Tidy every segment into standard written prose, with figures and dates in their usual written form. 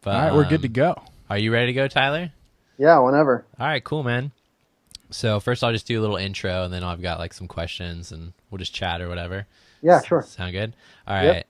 But, All right, we're good to go. Are you ready to go, Tyler? Yeah, whenever. All right, cool, man. So first I'll just do a little intro, and then I've got like some questions, and we'll just chat or whatever. Yeah, sure. Sound good? All right.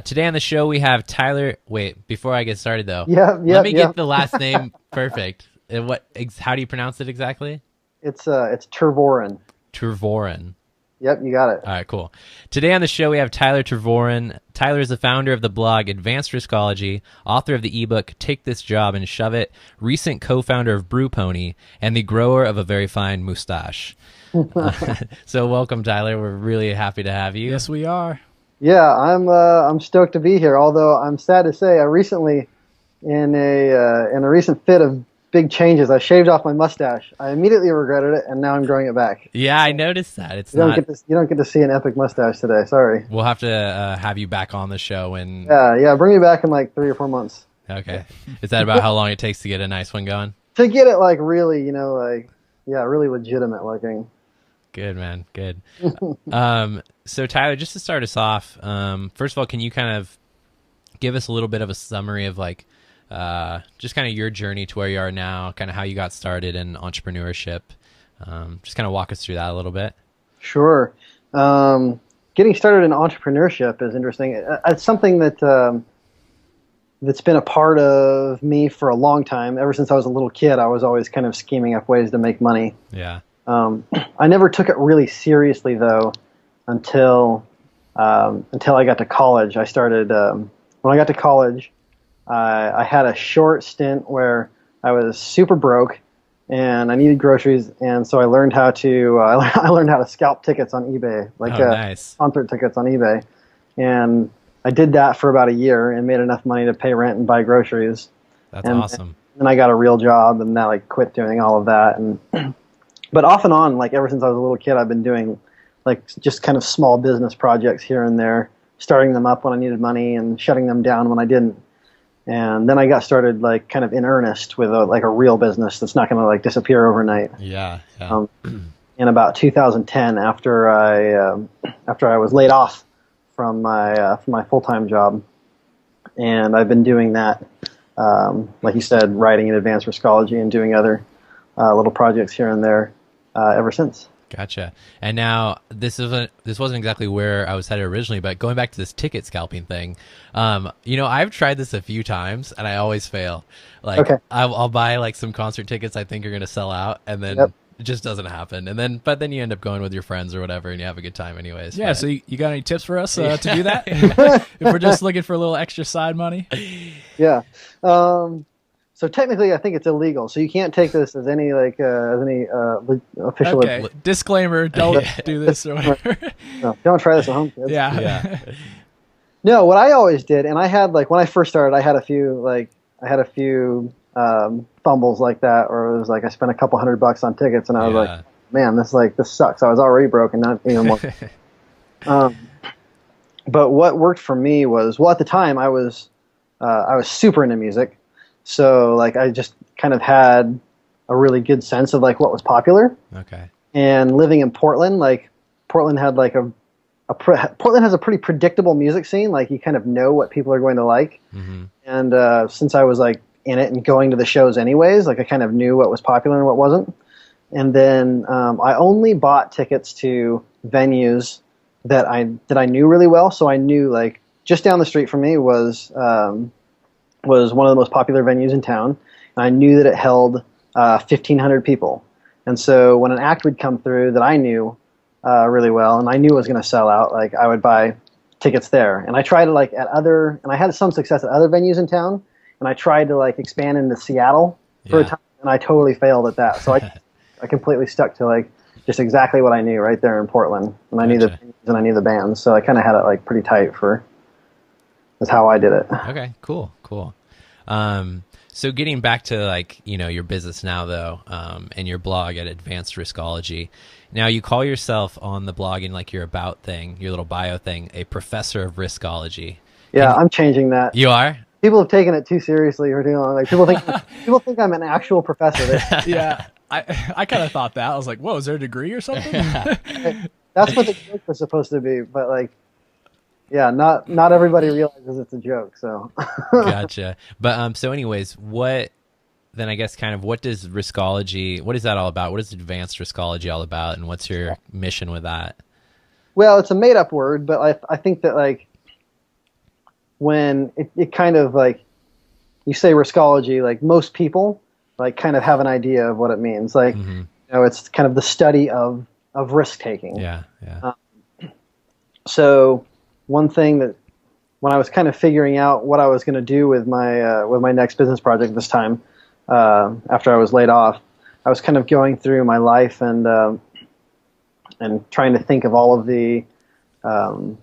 Today on the show we have Tyler. Wait, before I get started though, let me get the last name perfect. How do you pronounce it exactly? It's TERVOOREN. TERVOOREN. Yep, you got it. All right, cool. Today on the show, we have Tyler TERVOOREN. Tyler is the founder of the blog Advanced Riskology, author of the ebook Take This Job and Shove It, recent co-founder of Brew Pony, and the grower of a very fine mustache. So welcome, Tyler. We're really happy to have you. Yes, we are. Yeah, I'm stoked to be here. Although I'm sad to say, I recently, in a recent fit of big changes, I shaved off my mustache. I immediately regretted it, and now I'm growing it back. Yeah, I noticed that. You don't get to see an epic mustache today. Sorry. We'll have to have you back on the show when. Yeah. Bring me back in like 3 or 4 months. Okay. Is that about how long it takes to get a nice one going? To get it like really, really legitimate looking. Good, man. Good. So Tyler, just to start us off, first of all, can you kind of give us a little bit of a summary of like just kind of your journey to where you are now, kind of how you got started in entrepreneurship? Just kind of walk us through that a little bit. Sure. Getting started in entrepreneurship is interesting. It's something that that's been a part of me for a long time. Ever since I was a little kid, I was always kind of scheming up ways to make money. Yeah. I never took it really seriously though until I got to college. I started when I got to college. I had a short stint where I was super broke and I needed groceries, and so I learned how to scalp tickets on eBay, nice. Concert tickets on eBay, and I did that for about a year and made enough money to pay rent and buy groceries. That's awesome. And I got a real job, and then I quit doing all of that. And but off and on, like ever since I was a little kid, I've been doing like just kind of small business projects here and there, starting them up when I needed money and shutting them down when I didn't. And then I got started like kind of in earnest with a real business that's not going to like disappear overnight. Yeah. In about 2010, after I was laid off from my full-time job, and I've been doing that, like you said, writing in Advanced Riskology and doing other little projects here and there ever since. Gotcha. And now this wasn't exactly where I was headed originally, but going back to this ticket scalping thing, I've tried this a few times and I always fail. Like I'll buy like some concert tickets I think are going to sell out, and then it just doesn't happen. But then you end up going with your friends or whatever, and you have a good time anyways. Yeah. So you got any tips for us to do that? If we're just looking for a little extra side money. Yeah. So technically, I think it's illegal. So you can't take this as any official. Okay. Disclaimer: don't do this or whatever. No, don't try this at home, kids. Yeah. No, what I always did, and I had like when I first started, I had a few fumbles like that, or it was like I spent a couple $100 on tickets, and I was like, man, this sucks. I was already broke, and not even more. But what worked for me was, well, at the time I was super into music. So like I just kind of had a really good sense of like what was popular. Okay. And living in Portland, like Portland had like Portland has a pretty predictable music scene. Like you kind of know what people are going to like. Mm-hmm. And since I was like in it and going to the shows anyways, like I kind of knew what was popular and what wasn't. And then I only bought tickets to venues that I knew really well. So I knew like just down the street from me was one of the most popular venues in town, and I knew that it held 1,500 people. And so when an act would come through that I knew really well, and I knew it was going to sell out, like I would buy tickets there. And I tried to and I had some success at other venues in town, and I tried to like expand into Seattle for a time, and I totally failed at that. So I completely stuck to like just exactly what I knew right there in Portland, and I knew the venues and I knew the bands, so I kind of had it like pretty tight that's how I did it. Okay, cool. So getting back to like, your business now though, and your blog at Advanced Riskology. Now you call yourself on the blog in like your about thing, your little bio thing, a professor of riskology. Yeah, I'm changing that. You are? People have taken it too seriously for too long. Like people think I'm an actual professor. Yeah. I kind of thought that. I was like, whoa, is there a degree or something? That's what the joke was supposed to be, but like Yeah, not everybody realizes it's a joke. So Gotcha. But so anyways, what then I guess kind of what does Riskology, what is that all about? What is advanced Riskology all about, and what's your mission with that? well, it's a made up word, but I think that like when it kind of like you say Riskology, like most people like kind of have an idea of what it means. Like it's kind of the study of risk taking. Yeah, yeah. So one thing that when I was kind of figuring out what I was going to do with my next business project this time, after I was laid off, I was kind of going through my life and trying to think of all of the kind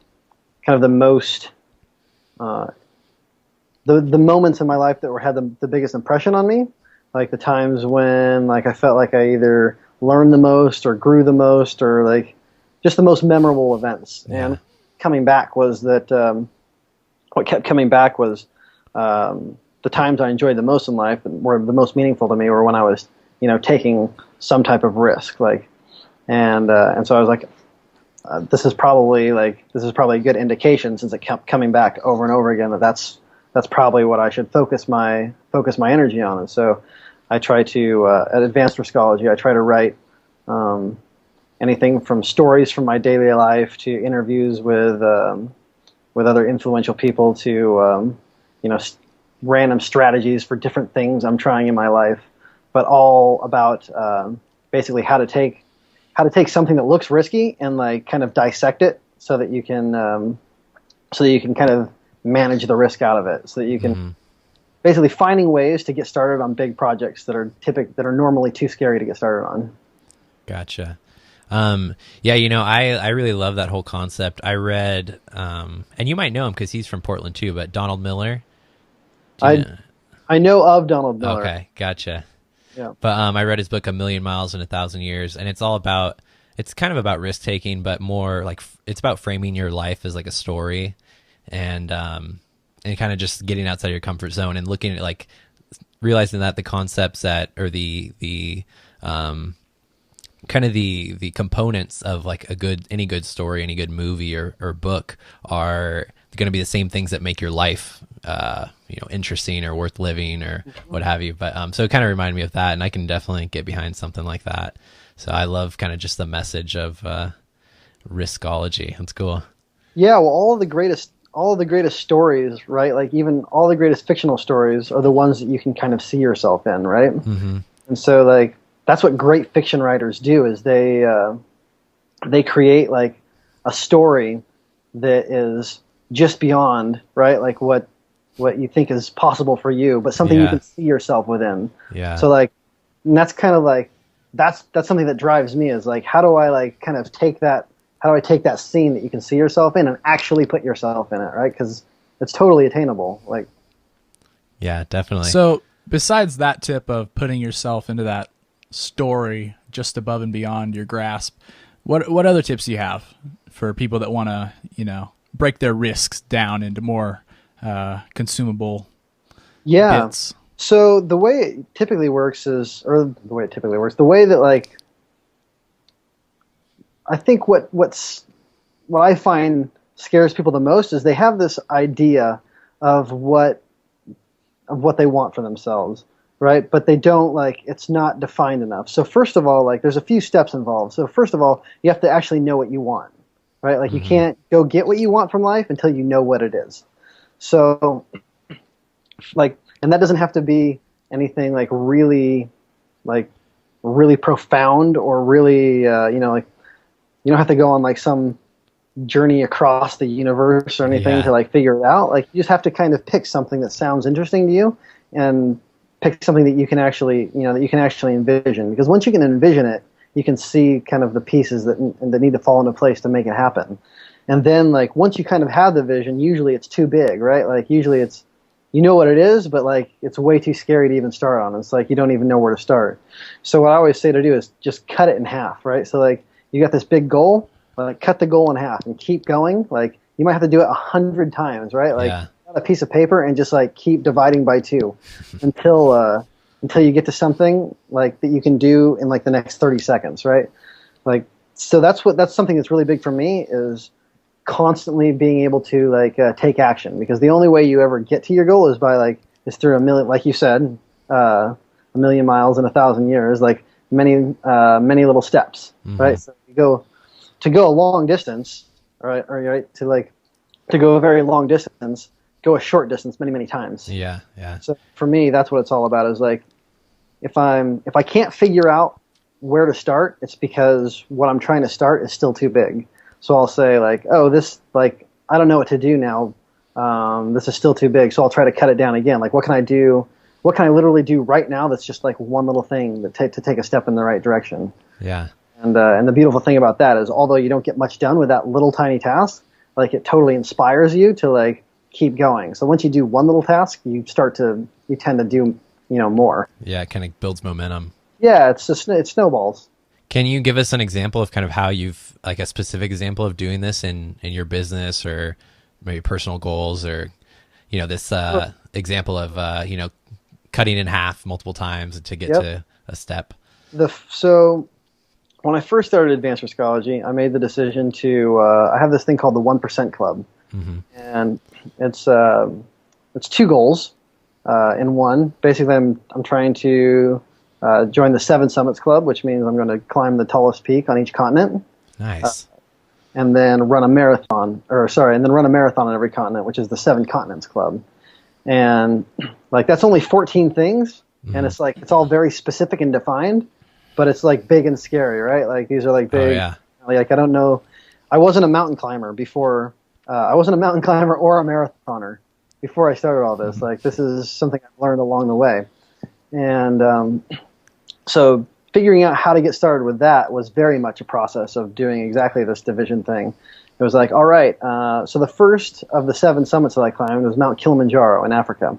of the most the moments in my life that had the biggest impression on me, like the times when like I felt like I either learned the most or grew the most or like just the most memorable events. Yeah. And coming back was that what kept coming back was the times I enjoyed the most in life and were the most meaningful to me were when I was, taking some type of risk. Like, and so I was like, this is probably a good indication since it kept coming back over and over again that's probably what I should focus my energy on. And so I try to at Advanced Riskology, I try to write anything from stories from my daily life to interviews with other influential people to random strategies for different things I'm trying in my life, but all about basically how to take something that looks risky and like kind of dissect it so that you can kind of manage the risk out of it, so that you can basically finding ways to get started on big projects that are normally too scary to get started on. Gotcha. Yeah, I really love that whole concept. I read, and you might know him because he's from Portland too, but Donald Miller. I know of Donald Miller. Okay, gotcha. Yeah. But I read his book, A Million Miles in 1,000 Years, and it's kind of about risk taking, but more like it's about framing your life as like a story, and kind of just getting outside your comfort zone and looking at like realizing that the concepts that or the kind of the components of like any good story, any good movie or book are going to be the same things that make your life interesting or worth living or what have you. But so it kind of reminded me of that, and I can definitely get behind something like that. So I love kind of just the message of Riskology. That's cool. Yeah, well, all of the greatest stories, right? Like even all the greatest fictional stories are the ones that you can kind of see yourself in, right? Mm-hmm. And so like that's what great fiction writers do is they create like a story that is just beyond, right? Like what you think is possible for you, but something you can see yourself within. Yeah. So like, and that's kind of like that's something that drives me is like how do I like kind of take that. How do I take that scene that you can see yourself in and actually put yourself in it, right? Because it's totally attainable. Like, yeah, definitely. So besides that tip of putting yourself into that story just above and beyond your grasp, what other tips do you have for people that want to, break their risks down into more consumable bits? So the way it typically works the way that like I think what I find scares people the most is they have this idea of what they want for themselves, right? But they don't like it's not defined enough. So first of all, like there's a few steps involved. So first of all, you have to actually know what you want, right? Like you can't go get what you want from life until you know what it is. So like, and that doesn't have to be anything like really profound or really like. You don't have to go on like some journey across the universe or anything to like figure it out. Like you just have to kind of pick something that sounds interesting to you and pick something that you can actually, envision. Because once you can envision it, you can see kind of the pieces that need to fall into place to make it happen. And then like once you kind of have the vision, usually it's too big, right? Like usually it's, you know what it is, but like it's way too scary to even start on. It's like you don't even know where to start. So what I always say to do is just cut it in half, right? So like, you got this big goal, like cut the goal in half and keep going. Like you might have to do it 100 times, right? Like a piece of paper and just like keep dividing by 2 until you get to something like that you can do in like the next 30 seconds, right? Like so that's something that's really big for me is constantly being able to like take action, because the only way you ever get to your goal is by is through a million, like you said, a million miles in 1,000 years, like many little steps, right? So to go a long distance, right, to go a very long distance, go a short distance many times. Yeah. So for me, that's what it's all about. Is like if I can't figure out where to start, it's because what I'm trying to start is still too big. So I'll say like, oh, this, like, I don't know what to do now. This is still too big. So I'll try to cut it down again. Like, what can I do? What can I literally do right now that's just like one little thing to take a step in the right direction? Yeah. And the beautiful thing about that is, although you don't get much done with that little tiny task, like it totally inspires you to like keep going. So once you do one little task, you tend to do, more. Yeah. It kind of builds momentum. Yeah. It snowballs. Can you give us an example of kind of how you've, like a specific example of doing this in your business or maybe personal goals, or, this example of, cutting in half multiple times to get to a step? So when I first started Advanced Riskology, I made the decision to, I have this thing called the 1% Club. And it's 2 goals in one. Basically, I'm trying to join the 7 Summits Club, which means I'm going to climb the tallest peak on each continent. Nice. And then run a marathon on every continent, which is the 7 Continents Club. And like, that's only 14 things. And it's like, it's all very specific and defined, but it's like big and scary, right? Like these are like big, like, I don't know. I wasn't a mountain climber before. I wasn't a mountain climber or a marathoner before I started all this. Like, this is something I've learned along the way. And so figuring out how to get started with that was very much a process of doing exactly this division thing. It was like, all right, so the first of the 7 summits that I climbed was Mount Kilimanjaro in Africa.